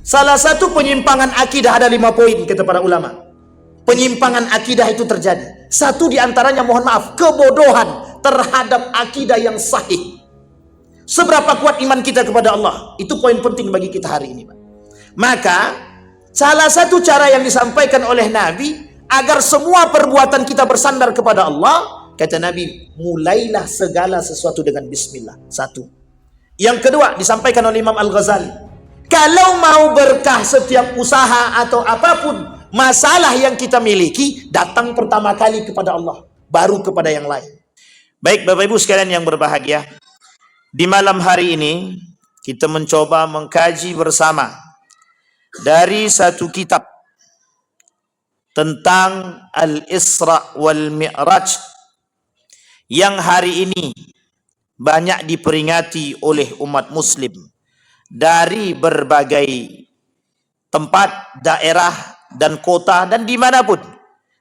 Salah satu penyimpangan akidah ada 5 poin kata para ulama. Penyimpangan akidah itu terjadi. Satu di antaranya, mohon maaf, kebodohan terhadap akidah yang sahih. Seberapa kuat iman kita kepada Allah, itu poin penting bagi kita hari ini, Pak. Maka salah satu cara yang disampaikan oleh Nabi agar semua perbuatan kita bersandar kepada Allah, kata Nabi, mulailah segala sesuatu dengan bismillah. Satu. Yang kedua disampaikan oleh Imam Al-Ghazali, kalau mau berkah setiap usaha atau apapun masalah yang kita miliki, datang pertama kali kepada Allah, baru kepada yang lain. Baik Bapak Ibu sekalian yang berbahagia, di malam hari ini kita mencoba mengkaji bersama dari satu kitab tentang Al-Isra wal Mi'raj yang hari ini banyak diperingati oleh umat muslim dari berbagai tempat, daerah dan kota dan dimanapun.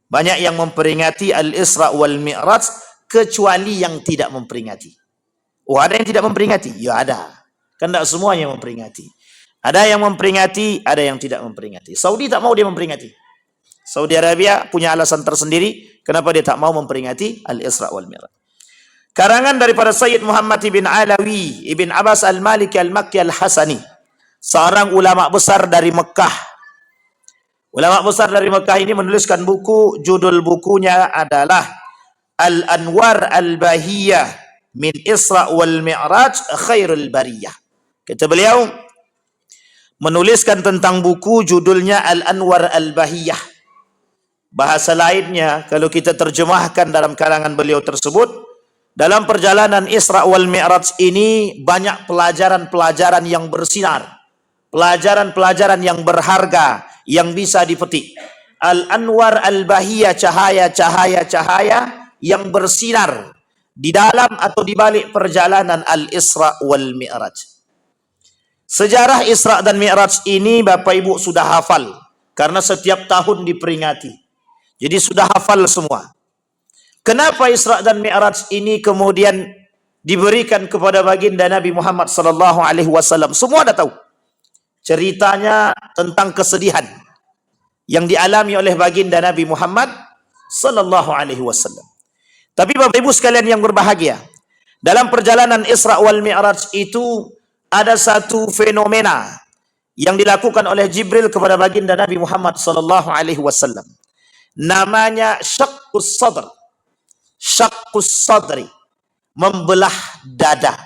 Banyak yang memperingati Al-Isra wal Mi'raj kecuali yang tidak memperingati. Oh, ada yang tidak memperingati? Ya ada. Kan tidak semuanya memperingati. Ada yang memperingati, ada yang tidak memperingati. Saudi tak mau dia memperingati. Saudi Arabia punya alasan tersendiri kenapa dia tak mau memperingati Al-Isra wal Mi'raj. Karangan daripada Sayyid Muhammad ibn Alawi ibn Abbas al-Maliki al-Makki al-Hasani, seorang ulama besar dari Mekah. Ulama besar dari Mekah ini menuliskan buku, judul bukunya adalah Al-Anwar al-Bahiyah min Isra wal Mi'raj Khairul Bariyah. Kata beliau, menuliskan tentang buku judulnya Al-Anwar al-Bahiyah. Bahasa lainnya, kalau kita terjemahkan dalam karangan beliau tersebut, dalam perjalanan Isra wal Mi'raj ini banyak pelajaran-pelajaran yang bersinar, pelajaran-pelajaran yang berharga yang bisa dipetik. Al-Anwar al-Bahiyah, cahaya-cahaya yang bersinar di dalam atau di balik perjalanan Al-Isra wal Mi'raj. Sejarah Isra dan Mi'raj ini Bapak Ibu sudah hafal karena setiap tahun diperingati. Jadi sudah hafal semua. Kenapa Isra dan Mi'raj ini kemudian diberikan kepada baginda Nabi Muhammad sallallahu alaihi wasallam? Semua dah tahu. Ceritanya tentang kesedihan yang dialami oleh baginda Nabi Muhammad sallallahu alaihi wasallam. Tapi Bapak Ibu sekalian yang berbahagia, dalam perjalanan Isra wal Mi'raj itu ada satu fenomena yang dilakukan oleh Jibril kepada baginda Nabi Muhammad sallallahu alaihi wasallam. Namanya syaqqus sadr. Syaqqus sadri, membelah dada.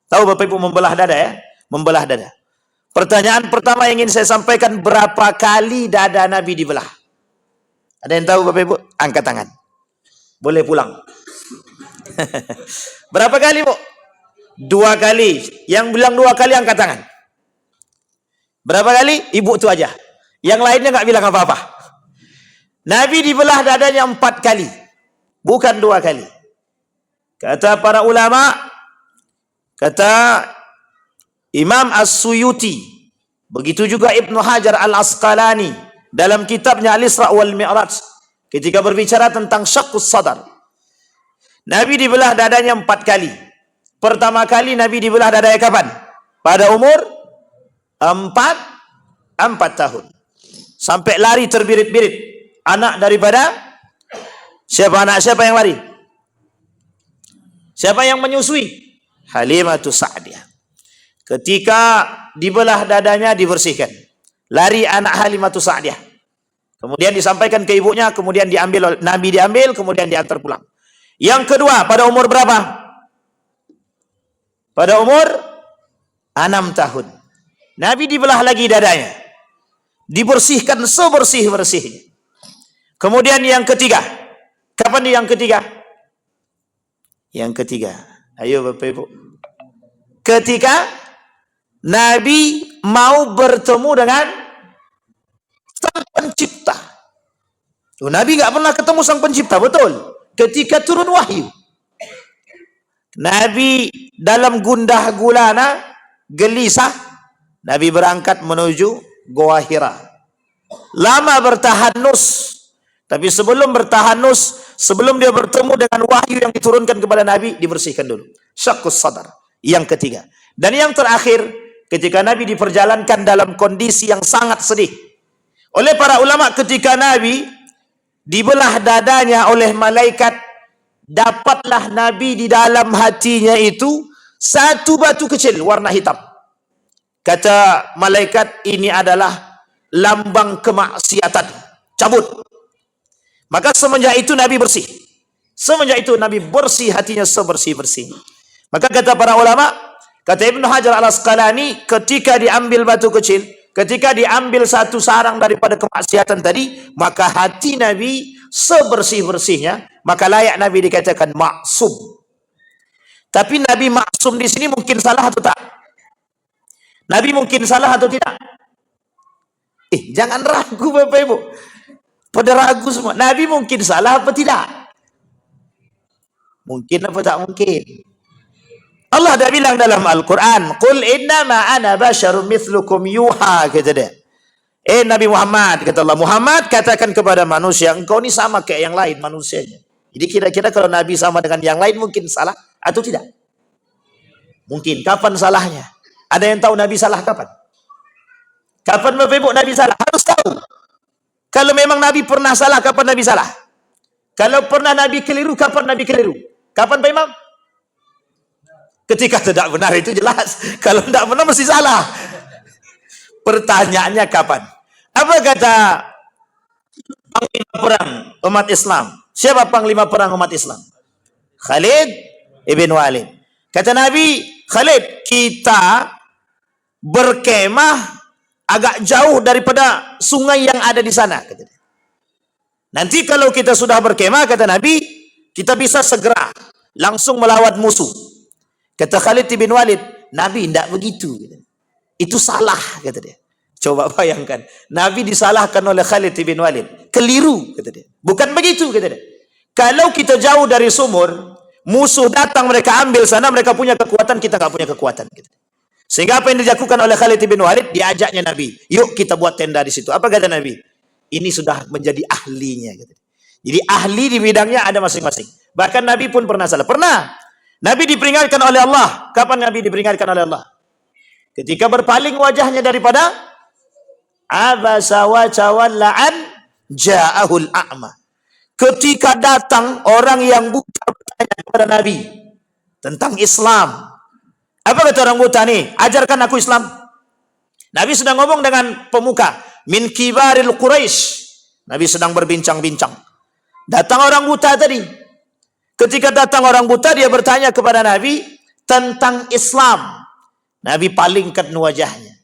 Tahu Bapak Ibu membelah dada ya? Membelah dada. Pertanyaan pertama yang ingin saya sampaikan, berapa kali dada Nabi dibelah? Ada yang tahu Bapak Ibu? Angkat tangan. Boleh pulang. Berapa kali, Bu? 2 kali. Yang bilang 2 kali angkat tangan. Berapa kali? Ibu itu aja. Yang lainnya nggak bilang apa-apa. Nabi dibelah dadanya 4 kali. Bukan 2 kali. Kata para ulama, kata Imam As-Suyuti, begitu juga Ibnu Hajar Al-Asqalani dalam kitabnya Al-Isra wal Mi'raj, ketika berbicara tentang syaqqus sadar, Nabi dibelah dadanya 4 kali. Pertama kali Nabi dibelah dadanya kapan? Pada umur 4 tahun. Sampai lari terbirit-birit. Anak daripada siapa? Anak siapa yang lari? Siapa yang menyusui? Halimatus Sa'diyah. Ketika dibelah dadanya dibersihkan. Lari anak Halimatus Sa'diyah. Kemudian disampaikan ke ibunya, kemudian diambil, Nabi diambil, kemudian diantar pulang. Yang kedua, pada umur berapa? Pada umur 6 tahun. Nabi dibelah lagi dadanya. Dibersihkan sebersih-bersihnya. Kemudian yang ketiga. Kapan yang ketiga? Yang ketiga. Ayo Bapak Ibu. Ketika Nabi mau bertemu dengan Sang Pencipta. Nabi nggak pernah ketemu Sang Pencipta, betul. Ketika turun wahyu, Nabi dalam gundah gulana, gelisah, Nabi berangkat menuju Goa Hira. Lama bertahanus. Tapi sebelum bertahanus, sebelum dia bertemu dengan wahyu yang diturunkan kepada Nabi, dibersihkan dulu. Syaqqus sadar. Yang ketiga. Dan yang terakhir, ketika Nabi diperjalankan dalam kondisi yang sangat sedih. Oleh para ulama, ketika Nabi dibelah dadanya oleh malaikat, dapatlah Nabi di dalam hatinya itu satu batu kecil warna hitam. Kata malaikat, ini adalah lambang kemaksiatan, cabut. Maka semenjak itu Nabi bersih. Semenjak itu Nabi bersih, hatinya sebersih-bersih. Maka kata para ulama, kata Ibnu Hajar Al-Asqalani, ketika diambil batu kecil, ketika diambil satu sarang daripada kemaksiatan tadi, maka hati Nabi sebersih-bersihnya, maka layak Nabi dikatakan maksum. Tapi Nabi maksum di sini mungkin salah atau tak? Nabi mungkin salah atau tidak? Jangan ragu Bapak Ibu. Pada ragu semua. Nabi mungkin salah apa tidak? Mungkin apa tak mungkin? Allah dah bilang dalam Al-Quran, Qul innama ana basyarum mithlukum yuha, kata dia. Nabi Muhammad, kata Allah, Muhammad katakan kepada manusia, engkau ni sama kayak yang lain manusianya. Jadi kira-kira kalau Nabi sama dengan yang lain mungkin salah atau tidak? Mungkin. Kapan salahnya? Ada yang tahu Nabi salah kapan? Kapan Bapak Ibu Nabi salah? Harus tahu. Kalau memang Nabi pernah salah, kapan Nabi salah? Kalau pernah Nabi keliru, kapan Nabi keliru? Kapan Pak Imam? Ketika tidak benar, itu jelas. Kalau tidak benar mesti salah. Pertanyaannya kapan? Apa kata panglima perang umat Islam? Siapa panglima perang umat Islam? Khalid ibn Walid. Kata Nabi, Khalid, kita berkemah agak jauh daripada sungai yang ada di sana. Nanti kalau kita sudah berkemah, kata Nabi, kita bisa segera langsung melawan musuh. Kata Khalid bin Walid, Nabi tidak begitu. Itu salah, kata dia. Coba bayangkan, Nabi disalahkan oleh Khalid bin Walid. Keliru, kata dia. Bukan begitu, kata dia. Kalau kita jauh dari sumur, musuh datang, mereka ambil sana, mereka punya kekuatan, kita nggak punya kekuatan. Kata dia. Sehingga apa yang dilakukan oleh Khalid bin Walid, diajaknya Nabi, yuk kita buat tenda di situ. Apa kata Nabi? Ini sudah menjadi ahlinya. Jadi ahli di bidangnya ada masing-masing. Bahkan Nabi pun pernah salah. Pernah. Nabi diperingatkan oleh Allah. Kapan Nabi diperingatkan oleh Allah? Ketika berpaling wajahnya daripada abasa wa tawalla an ja'ahul a'ma. Ketika datang orang yang buta bertanya kepada Nabi tentang Islam. Apa kata orang buta nih? Ajarkan aku Islam. Nabi sedang ngomong dengan pemuka. Min kibaril Quraisy. Nabi sedang berbincang-bincang. Datang orang buta tadi. Ketika datang orang buta, dia bertanya kepada Nabi tentang Islam. Nabi palingkan wajahnya.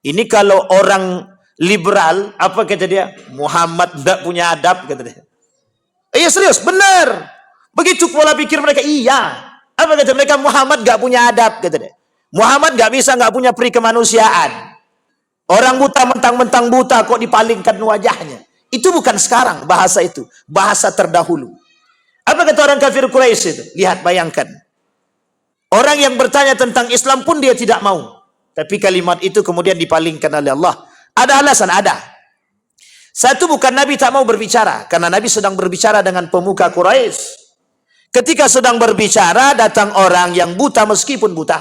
Ini kalau orang liberal, apa kata dia? Muhammad tidak punya adab, kata dia. Iya serius, benar. Begitu pola pikir mereka, iya. Apa kata mereka? Muhammad gak punya adab, kata dia. Muhammad gak bisa, gak punya peri kemanusiaan. Orang buta mentang-mentang buta kok dipalingkan wajahnya. Itu bukan sekarang bahasa itu, bahasa terdahulu. Apa kata orang kafir Quraisy itu? Lihat, bayangkan. Orang yang bertanya tentang Islam pun dia tidak mau. Tapi kalimat itu kemudian dipalingkan oleh Allah. Ada alasan, ada. Satu, bukan Nabi tak mau berbicara, karena Nabi sedang berbicara dengan pemuka Quraisy. Ketika sedang berbicara, datang orang yang buta meskipun buta.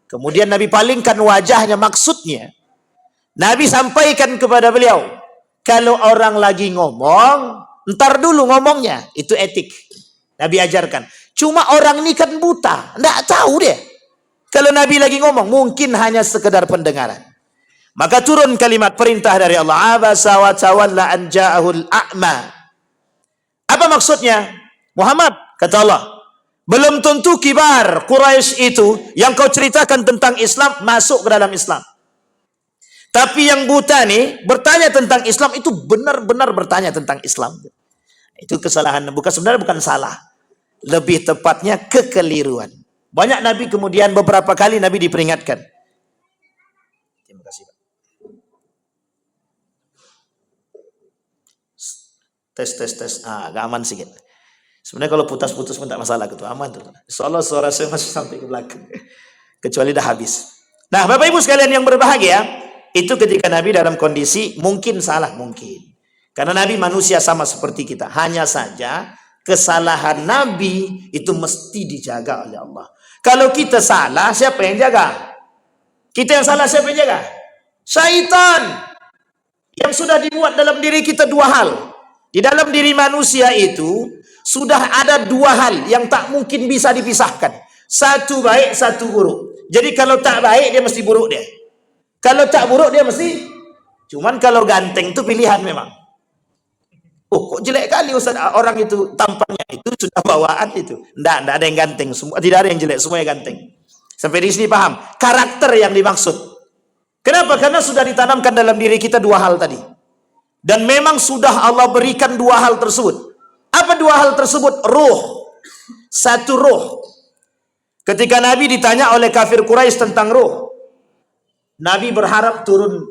Kemudian Nabi palingkan wajahnya, maksudnya Nabi sampaikan kepada beliau, kalau orang lagi ngomong, ntar dulu ngomongnya. Itu etik. Nabi ajarkan. Cuma orang ini kan buta, tidak tahu dia. Kalau Nabi lagi ngomong, mungkin hanya sekedar pendengaran. Maka turun kalimat perintah dari Allah. Abasa wa tawalla an ja'ahul a'ma. Apa maksudnya? Muhammad, kata Allah, belum tentu kibar Quraisy itu yang kau ceritakan tentang Islam masuk ke dalam Islam. Tapi yang buta nih bertanya tentang Islam itu benar-benar bertanya tentang Islam. Itu kesalahan, sebenarnya bukan salah. Lebih tepatnya kekeliruan. Banyak Nabi kemudian beberapa kali Nabi diperingatkan. Terima kasih, Pak. Tes. Agak aman sedikit. Sebenarnya kalau putus-putus pun tak masalah, gitu. Aman tuh. Insyaallah suara saya masih sampai ke belakang. Kecuali dah habis. Nah, Bapak Ibu sekalian yang berbahagia, itu ketika Nabi dalam kondisi mungkin salah, mungkin. Karena Nabi manusia sama seperti kita. Hanya saja kesalahan Nabi itu mesti dijaga oleh Allah. Kalau kita salah, siapa yang jaga? Kita yang salah, siapa yang jaga? Syaitan. Yang sudah dimuat dalam diri kita dua hal. Di dalam diri manusia itu sudah ada dua hal yang tak mungkin bisa dipisahkan. Satu baik, satu buruk. Jadi kalau tak baik, dia mesti buruk dia. Kalau tak buruk, dia mesti. Cuman kalau ganteng itu pilihan memang. Oh, kok jelek kali Ustaz, orang itu tampangnya itu sudah bawaan itu. Tidak ada yang ganteng, semua tidak ada yang jelek, semuanya ganteng. Sampai di sini paham karakter yang dimaksud. Kenapa? Karena sudah ditanamkan dalam diri kita dua hal tadi. Dan memang sudah Allah berikan dua hal tersebut. Apa dua hal tersebut? Ruh. Satu ruh. Ketika Nabi ditanya oleh kafir Quraisy tentang ruh, Nabi berharap turun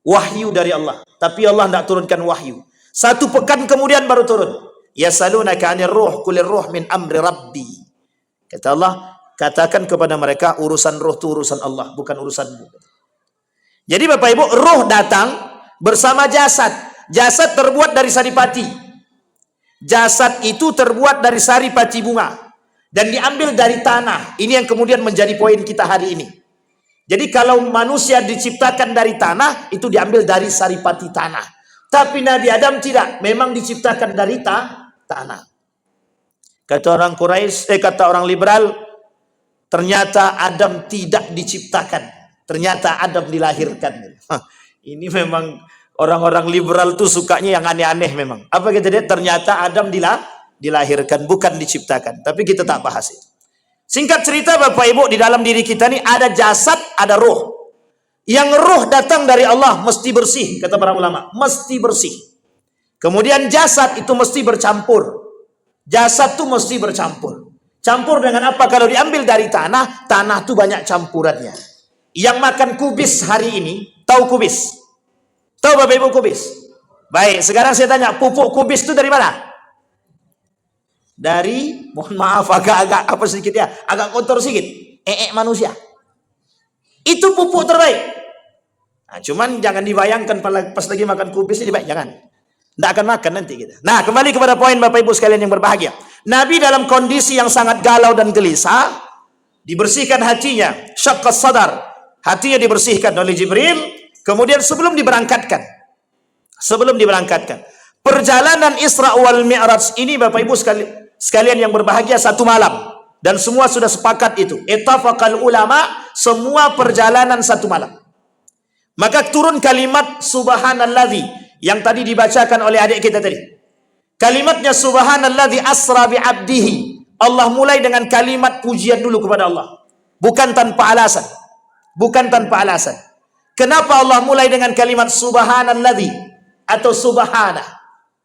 wahyu dari Allah, tapi Allah tidak turunkan wahyu. Satu pekan kemudian baru turun. Yasalunaka 'anir ruh qulir ruh min amri rabbi. Kata Allah, katakan kepada mereka urusan ruh itu urusan Allah, bukan urusanmu. Jadi Bapak Ibu, ruh datang bersama jasad. Jasad terbuat dari saripati. Jasad itu terbuat dari saripati bunga dan diambil dari tanah. Ini yang kemudian menjadi poin kita hari ini. Jadi kalau manusia diciptakan dari tanah, itu diambil dari saripati tanah. Tapi Nabi Adam tidak, memang diciptakan dari tanah. Kata orang Quraisy, kata orang liberal, ternyata Adam tidak diciptakan. Ternyata Adam dilahirkan. Ini memang orang-orang liberal tuh sukanya yang aneh-aneh memang. Apa kata dia? Ternyata Adam dilahirkan, bukan diciptakan. Tapi kita tak bahas itu. Singkat cerita Bapak Ibu, di dalam diri kita ini ada jasad, ada roh. Yang roh datang dari Allah mesti bersih, kata para ulama, mesti bersih. Kemudian jasad itu mesti bercampur. Jasad itu mesti bercampur. Campur dengan apa? Kalau diambil dari tanah, tanah itu banyak campurannya. Yang makan kubis hari ini, tahu kubis? Tahu Bapak Ibu kubis? Baik, sekarang saya tanya, pupuk kubis itu dari mana? Dari, mohon maaf agak apa sedikit ya, agak kotor sedikit, manusia. Itu pupuk terbaik. Nah, cuman jangan dibayangkan pas lagi makan kubis ini, baik, jangan. Tidak akan makan nanti kita. Nah, kembali kepada poin Bapak Ibu sekalian yang berbahagia. Nabi dalam kondisi yang sangat galau dan gelisah, dibersihkan hatinya, syaqqas sadar. Hatinya dibersihkan oleh Jibril, kemudian sebelum diberangkatkan. Perjalanan Isra wal Mi'raj ini Bapak Ibu sekalian yang berbahagia satu malam. Dan semua sudah sepakat itu. Ittafaqal ulama, semua perjalanan satu malam. Maka turun kalimat subhanalladzi yang tadi dibacakan oleh adik kita tadi. Kalimatnya subhanalladzi asra bi 'abdihi. Allah mulai dengan kalimat pujian dulu kepada Allah. Bukan tanpa alasan. Kenapa Allah mulai dengan kalimat subhanalladzi atau subhana?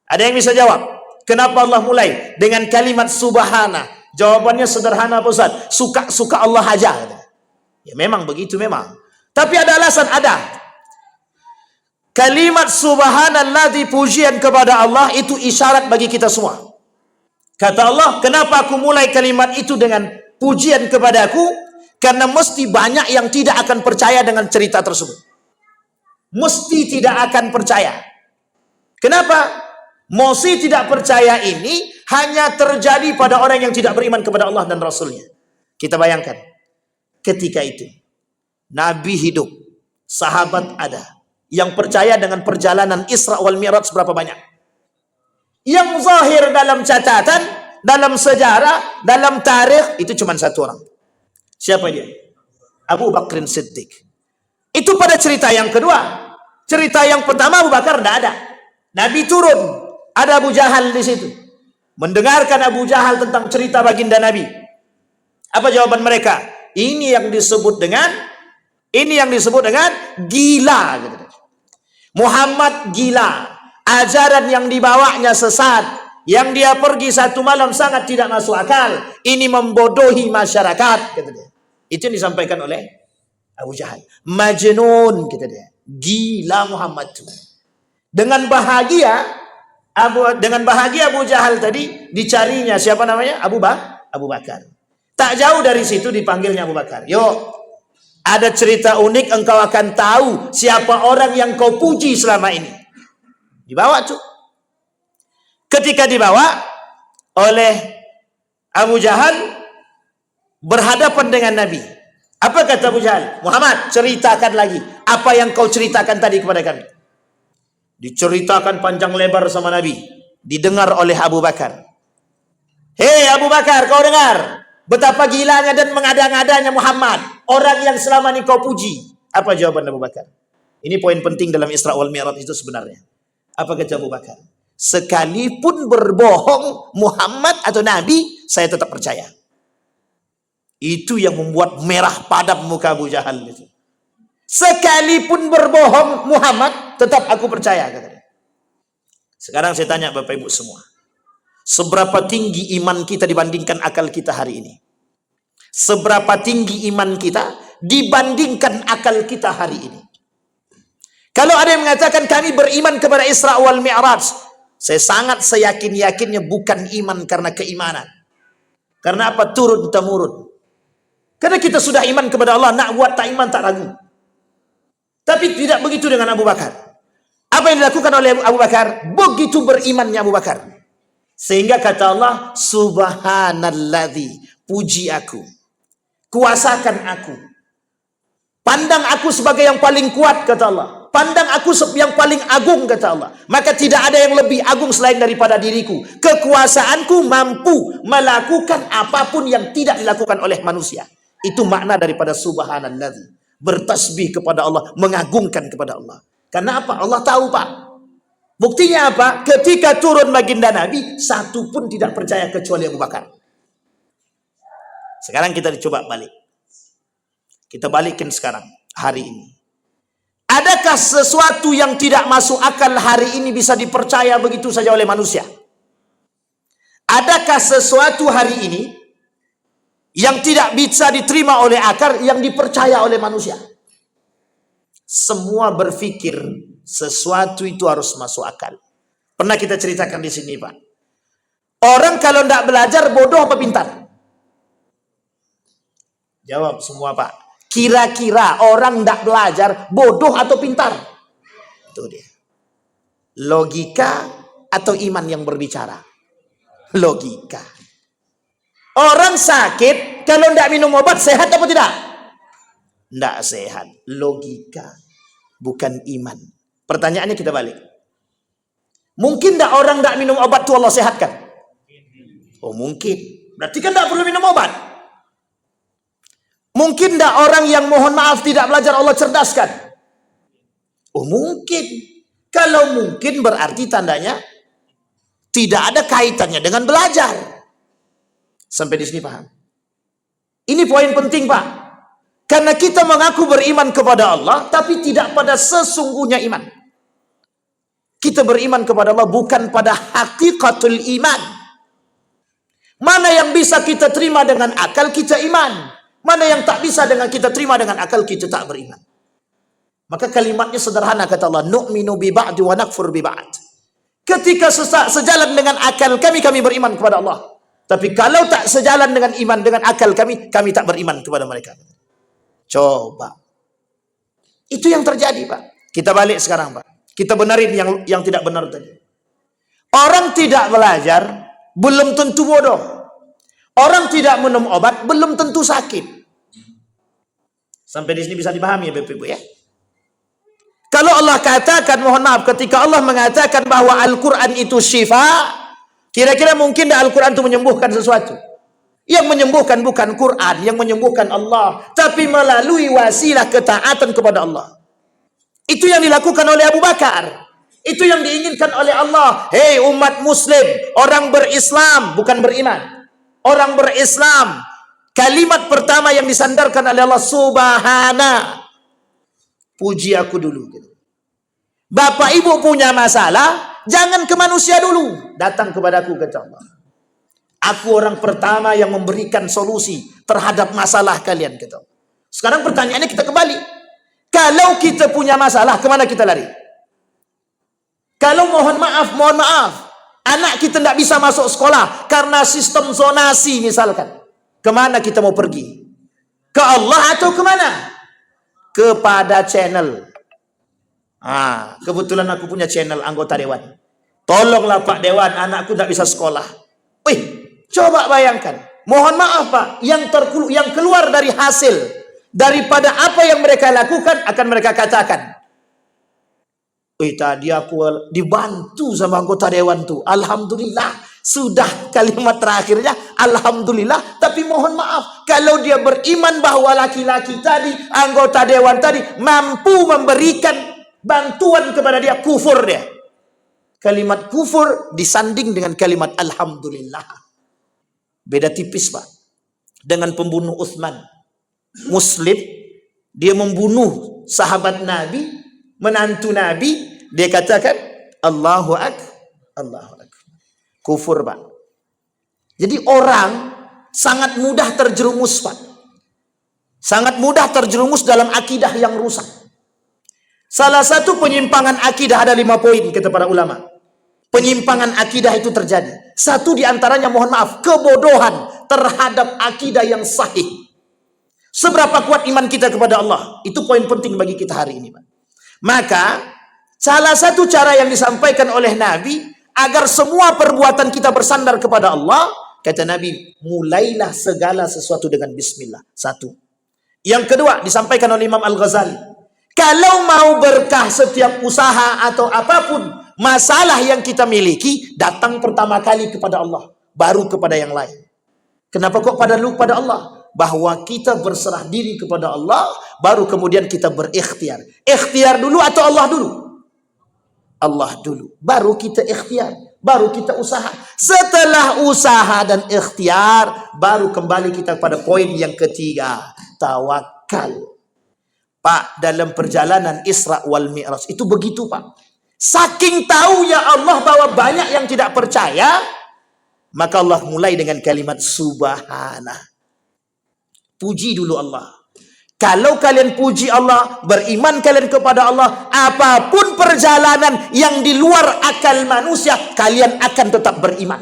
Ada yang bisa jawab? Kenapa Allah mulai dengan kalimat subhana? Jawabannya sederhana Pak Ustaz. Suka Allah aja. Ya memang begitu memang. Tapi ada alasan, ada. Kalimat subhanalladzi, pujian kepada Allah itu isyarat bagi kita semua. Kata Allah, kenapa aku mulai kalimat itu dengan pujian kepadaku? Karena mesti banyak yang tidak akan percaya dengan cerita tersebut. Mesti tidak akan percaya. Kenapa? Mesti tidak percaya ini hanya terjadi pada orang yang tidak beriman kepada Allah dan Rasulnya. Kita bayangkan, ketika itu Nabi hidup, sahabat ada. Yang percaya dengan perjalanan Isra wal Mi'raj berapa banyak? Yang zahir dalam catatan, dalam sejarah, dalam tarikh, itu cuma satu orang. Siapa dia? Abu Bakrin Siddiq. Itu pada cerita yang kedua. Cerita yang pertama Abu Bakar tidak ada. Nabi turun, ada Abu Jahal di situ. Mendengarkan Abu Jahal tentang cerita baginda Nabi. Apa jawaban mereka? Ini yang disebut dengan gila. Muhammad gila. Ajaran yang dibawanya sesat. Yang dia pergi satu malam sangat tidak masuk akal. Ini membodohi masyarakat. Kata dia. Itu yang disampaikan oleh Abu Jahal. Majnun, kata dia. Gila Muhammad. Dengan bahagia Abu Jahal tadi dicarinya siapa namanya? Abu Bakar. Tak jauh dari situ dipanggilnya Abu Bakar. Yuk, ada cerita unik, engkau akan tahu siapa orang yang kau puji selama ini. Dibawa tuh. Ketika dibawa oleh Abu Jahal berhadapan dengan Nabi. Apa kata Abu Jahal? Muhammad, ceritakan lagi apa yang kau ceritakan tadi kepada kami. Diceritakan panjang lebar sama Nabi, didengar oleh Abu Bakar. Hei Abu Bakar, kau dengar betapa gilanya dan mengada-ngadanya Muhammad, orang yang selama ini kau puji. Apa jawaban Abu Bakar? Ini poin penting dalam Isra wal Mi'raj itu sebenarnya. Apa kata Abu Bakar? Sekalipun berbohong Muhammad atau Nabi, saya tetap percaya. Itu yang membuat merah padam muka Abu Jahal itu. Sekalipun berbohong Muhammad, tetap aku percaya, katanya. Sekarang saya tanya Bapak Ibu semua, seberapa tinggi iman kita dibandingkan akal kita hari ini? Seberapa tinggi iman kita dibandingkan akal kita hari ini? Kalau ada yang mengatakan kami beriman kepada Isra wal Mi'raj, saya sangat seyakin-yakinnya bukan iman karena keimanan. Karena apa? Turun temurun. Karena kita sudah iman kepada Allah, nak buat tak iman tak ragu. Tapi tidak begitu dengan Abu Bakar. Apa yang dilakukan oleh Abu Bakar? Begitu berimannya Abu Bakar. Sehingga kata Allah, Subhanalladzi, puji aku, kuasakan aku, pandang aku sebagai yang paling kuat, kata Allah. Pandang aku yang paling agung, kata Allah. Maka tidak ada yang lebih agung selain daripada diriku. Kekuasaanku mampu melakukan apapun yang tidak dilakukan oleh manusia. Itu makna daripada subhanalladzi. Bertasbih kepada Allah, mengagungkan kepada Allah. Karena apa? Allah tahu, Pak. Buktinya apa? Ketika turun baginda Nabi, satu pun tidak percaya kecuali Abu Bakar. Sekarang kita coba balik. Kita balikin sekarang, hari ini. Adakah sesuatu yang tidak masuk akal hari ini bisa dipercaya begitu saja oleh manusia? Adakah sesuatu hari ini yang tidak bisa diterima oleh akal yang dipercaya oleh manusia? Semua berpikir sesuatu itu harus masuk akal. Pernah kita ceritakan di sini, Pak. Orang kalau tidak belajar bodoh apa pintar? Jawab semua, Pak. Kira-kira orang tidak belajar bodoh atau pintar? Itu dia. Logika atau iman yang berbicara? Logika. Orang sakit kalau tidak minum obat sehat apa tidak? Tidak sehat. Logika, bukan iman. Pertanyaannya kita balik. Mungkin tidak orang tidak minum obat itu Allah sehatkan? Oh mungkin. Berarti kan tidak perlu minum obat. Mungkin tidak orang yang mohon maaf tidak belajar Allah cerdaskan? Oh mungkin. Kalau mungkin berarti tandanya tidak ada kaitannya dengan belajar. Sampai di sini paham? Ini poin penting, Pak. Karena kita mengaku beriman kepada Allah, tapi tidak pada sesungguhnya iman. Kita beriman kepada Allah bukan pada hakikatul iman. Mana yang bisa kita terima dengan akal, kita iman. Mana yang tak bisa dengan kita terima dengan akal, kita tak beriman. Maka kalimatnya sederhana, kata Allah, nu'minu bi ba'd wa nakfur bi ba'd. Ketika sejalan dengan akal kami beriman kepada Allah. Tapi kalau tak sejalan dengan iman, dengan akal kami tak beriman kepada mereka. Coba. Itu yang terjadi, Pak. Kita balik sekarang, Pak. Kita benarin yang tidak benar tadi. Orang tidak belajar belum tentu bodoh. Orang tidak minum obat belum tentu sakit. Sampai di sini bisa dipahami ya, Bapak Ibu ya. Kalau Allah katakan, mohon maaf, ketika Allah mengatakan bahwa Al-Quran itu syifa, kira-kira mungkin Al-Quran itu menyembuhkan sesuatu? Yang menyembuhkan bukan Quran, yang menyembuhkan Allah, tapi melalui wasilah ketaatan kepada Allah. Itu yang dilakukan oleh Abu Bakar. Itu yang diinginkan oleh Allah. Hei umat muslim, orang berislam, bukan beriman. Orang berislam, kalimat pertama yang disandarkan oleh Allah, Subhana. Puji aku dulu. Bapak ibu punya masalah, jangan ke manusia dulu. Datang kepadaku, kata Allah. Aku orang pertama yang memberikan solusi terhadap masalah kalian, kata Allah. Sekarang pertanyaannya kita kembali. Kalau kita punya masalah, kemana kita lari? Kalau mohon maaf, anak kita tidak bisa masuk sekolah karena sistem zonasi misalkan. Kemana kita mau pergi? Ke Allah atau kemana? Kepada channel. Kebetulan aku punya channel anggota dewan. Tolonglah Pak Dewan, anakku tidak bisa sekolah. Wih, coba bayangkan. Mohon maaf Pak, yang keluar dari hasil daripada apa yang mereka lakukan, akan mereka katakan, tadi aku dibantu sama anggota dewan tu, alhamdulillah. Sudah kalimat terakhirnya alhamdulillah, tapi mohon maaf kalau dia beriman bahwa laki-laki tadi, anggota dewan tadi mampu memberikan bantuan kepada dia, kufur dia. Kalimat kufur disanding dengan kalimat alhamdulillah. Beda tipis, Pak. Dengan pembunuh Utsman. Muslim, dia membunuh sahabat Nabi, menantu Nabi, dia katakan Allahu Akbar, Allahu Akbar. Kufur, Pak. Jadi orang sangat mudah terjerumus, Pak. Sangat mudah terjerumus dalam akidah yang rusak. Salah satu penyimpangan akidah ada 5 poin kata para ulama. Penyimpangan akidah itu terjadi. Satu di antaranya, mohon maaf, kebodohan terhadap akidah yang sahih. Seberapa kuat iman kita kepada Allah? Itu poin penting bagi kita hari ini, Pak. Maka salah satu cara yang disampaikan oleh Nabi agar semua perbuatan kita bersandar kepada Allah, kata Nabi, mulailah segala sesuatu dengan bismillah. Satu. Yang kedua disampaikan oleh Imam Al-Ghazali, kalau mau berkah setiap usaha atau apapun masalah yang kita miliki, datang pertama kali kepada Allah, baru kepada yang lain. Kenapa kok pada Allah? Bahwa kita berserah diri kepada Allah, baru kemudian kita berikhtiar. Ikhtiar dulu atau Allah dulu? Allah dulu, baru kita ikhtiar, baru kita usaha. Setelah usaha dan ikhtiar, baru kembali kita pada poin yang ketiga, tawakal. Pak, dalam perjalanan Isra wal Mi'raj itu begitu, Pak. Saking tahunya Allah bahwa banyak yang tidak percaya, maka Allah mulai dengan kalimat subhanah. Puji dulu Allah. Kalau kalian puji Allah, beriman kalian kepada Allah, apapun perjalanan yang di luar akal manusia, kalian akan tetap beriman.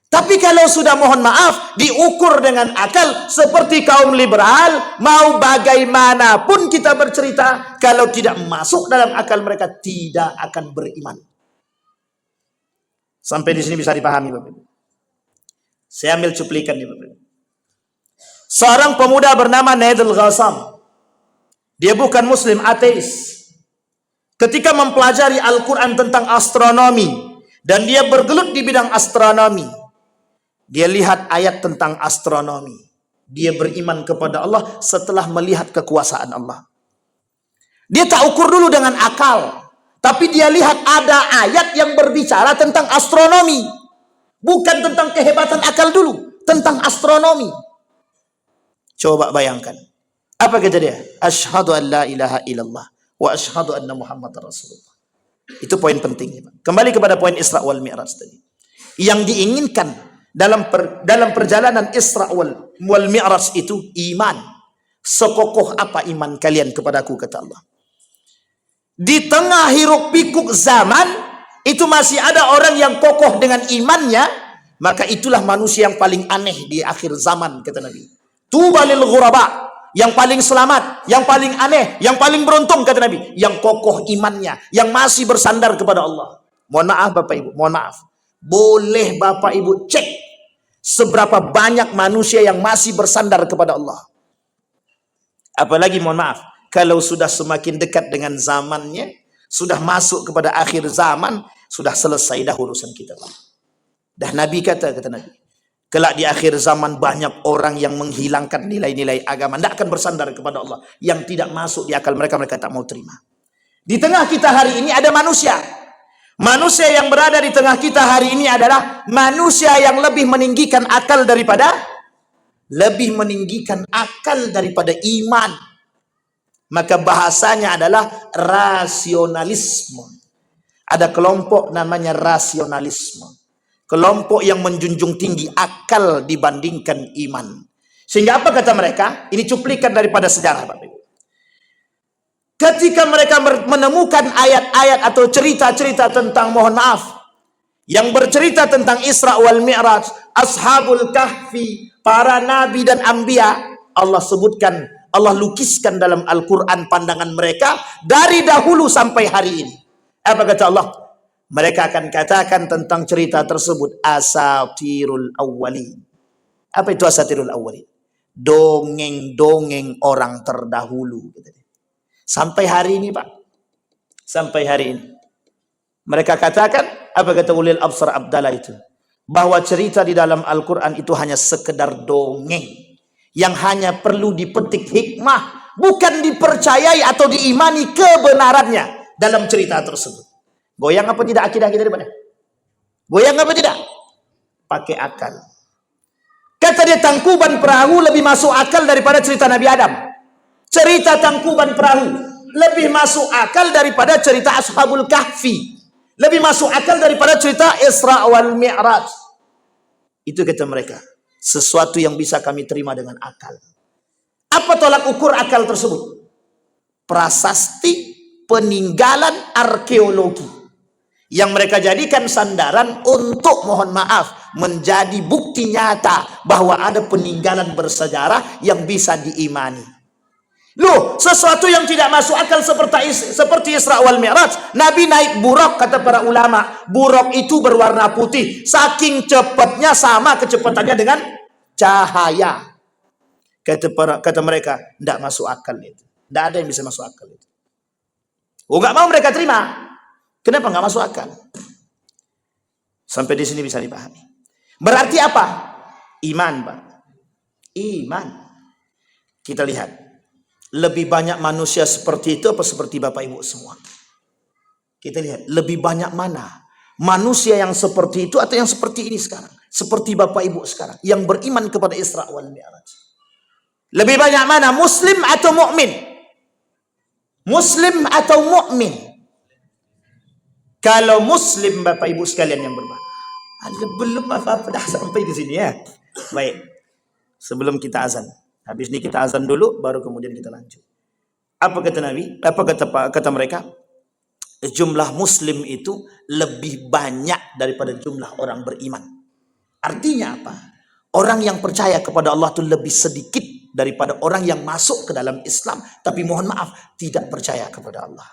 Tapi kalau sudah, mohon maaf, diukur dengan akal, seperti kaum liberal, mau bagaimanapun kita bercerita, kalau tidak masuk dalam akal mereka, tidak akan beriman. Sampai di sini bisa dipahami, Bapak. Saya ambil cuplikan nih, Bapak. Seorang pemuda bernama Naidul Ghassam. Dia bukan muslim, ateis. Ketika mempelajari Al-Quran tentang astronomi, dan dia bergelut di bidang astronomi, dia lihat ayat tentang astronomi. Dia beriman kepada Allah setelah melihat kekuasaan Allah. Dia tak ukur dulu dengan akal, tapi dia lihat ada ayat yang berbicara tentang astronomi. Bukan tentang kehebatan akal dulu, tentang astronomi. Coba bayangkan. Apa kata dia? Asyhadu an la ilaha illallah wa asyhadu anna Muhammadar Rasulullah. Itu poin penting. Kembali kepada poin Isra wal Mi'raj tadi. Yang diinginkan dalam perjalanan Isra wal Mi'raj itu iman. Sekokoh apa iman kalian kepadaku, kata Allah. Di tengah hiruk pikuk zaman, itu masih ada orang yang kokoh dengan imannya, maka itulah manusia yang paling aneh di akhir zaman, kata Nabi. Tuba lil ghuraba, yang paling selamat, yang paling aneh, yang paling beruntung, kata Nabi, yang kokoh imannya, yang masih bersandar kepada Allah. Mohon maaf Bapak Ibu, mohon maaf. Boleh Bapak Ibu cek seberapa banyak manusia yang masih bersandar kepada Allah. Apalagi mohon maaf, kalau sudah semakin dekat dengan zamannya, sudah masuk kepada akhir zaman, sudah selesai dah urusan kita, Pak. Dah Nabi kata Nabi, kelak di akhir zaman banyak orang yang menghilangkan nilai-nilai agama, tidak akan bersandar kepada Allah, yang tidak masuk di akal mereka, mereka tak mau terima. Di tengah kita hari ini ada manusia. Manusia yang berada di tengah kita hari ini adalah manusia yang lebih meninggikan akal daripada iman. Maka bahasanya adalah rasionalisme. Ada kelompok namanya rasionalisme. Kelompok yang menjunjung tinggi akal dibandingkan iman. Sehingga apa kata mereka? Ini cuplikan daripada sejarah, Bapak Ibu. Ketika mereka menemukan ayat-ayat atau cerita-cerita tentang, mohon maaf, yang bercerita tentang Isra wal Mi'raj, Ashabul Kahfi, para nabi dan anbiya, Allah sebutkan, Allah lukiskan dalam Al-Quran pandangan mereka dari dahulu sampai hari ini. Apa kata Allah? Mereka akan katakan tentang cerita tersebut asatirul awwalin. Apa itu asatirul awwalin? dongeng-dongeng orang terdahulu. Sampai hari ini, Pak. Sampai hari ini. Mereka katakan, apa kata Ulil Absar Abdallah itu? Bahwa cerita di dalam Al-Quran itu hanya sekedar dongeng. Yang hanya perlu dipetik hikmah. Bukan dipercayai atau diimani kebenarannya dalam cerita tersebut. Goyang apa tidak akidah kita daripada? Goyang apa tidak? Pakai akal. Kata dia, Tangkuban Perahu lebih masuk akal daripada cerita Nabi Adam. Cerita Tangkuban Perahu lebih masuk akal daripada cerita Ashabul Kahfi. Lebih masuk akal daripada cerita Isra wal Mi'raj. Itu kata mereka. Sesuatu yang bisa kami terima dengan akal. Apa tolak ukur akal tersebut? Prasasti peninggalan arkeologi. Yang mereka jadikan sandaran untuk, mohon maaf, menjadi bukti nyata bahwa ada peninggalan bersejarah yang bisa diimani. Loh, sesuatu yang tidak masuk akal seperti Isra wal Mi'raj. Nabi naik buraq, kata para ulama. Buraq itu berwarna putih. Saking cepatnya sama kecepatannya dengan cahaya. Kata mereka, tidak masuk akal itu. Tidak ada yang bisa masuk akal itu. Oh, nggak mau mereka terima. Kenapa nggak masuk akal? Sampai di sini bisa dipahami. Berarti apa? Iman, Pak. Iman. Kita lihat. Lebih banyak manusia seperti itu apa seperti Bapak Ibu semua? Kita lihat, lebih banyak mana? Manusia yang seperti itu atau yang seperti ini sekarang? Seperti Bapak Ibu sekarang, yang beriman kepada Isra wal Mi'raj. Lebih banyak mana? Muslim atau mukmin? Muslim atau mukmin? Kalau Muslim, Bapak Ibu sekalian yang berbahagia. Belum apa-apa dah sampai di sini ya. Baik. Sebelum kita azan. Habis ini kita azan dulu, baru kemudian kita lanjut. Apa kata Nabi? Apa kata mereka? Jumlah Muslim itu lebih banyak daripada jumlah orang beriman. Artinya apa? Orang yang percaya kepada Allah itu lebih sedikit daripada orang yang masuk ke dalam Islam, tapi mohon maaf, tidak percaya kepada Allah.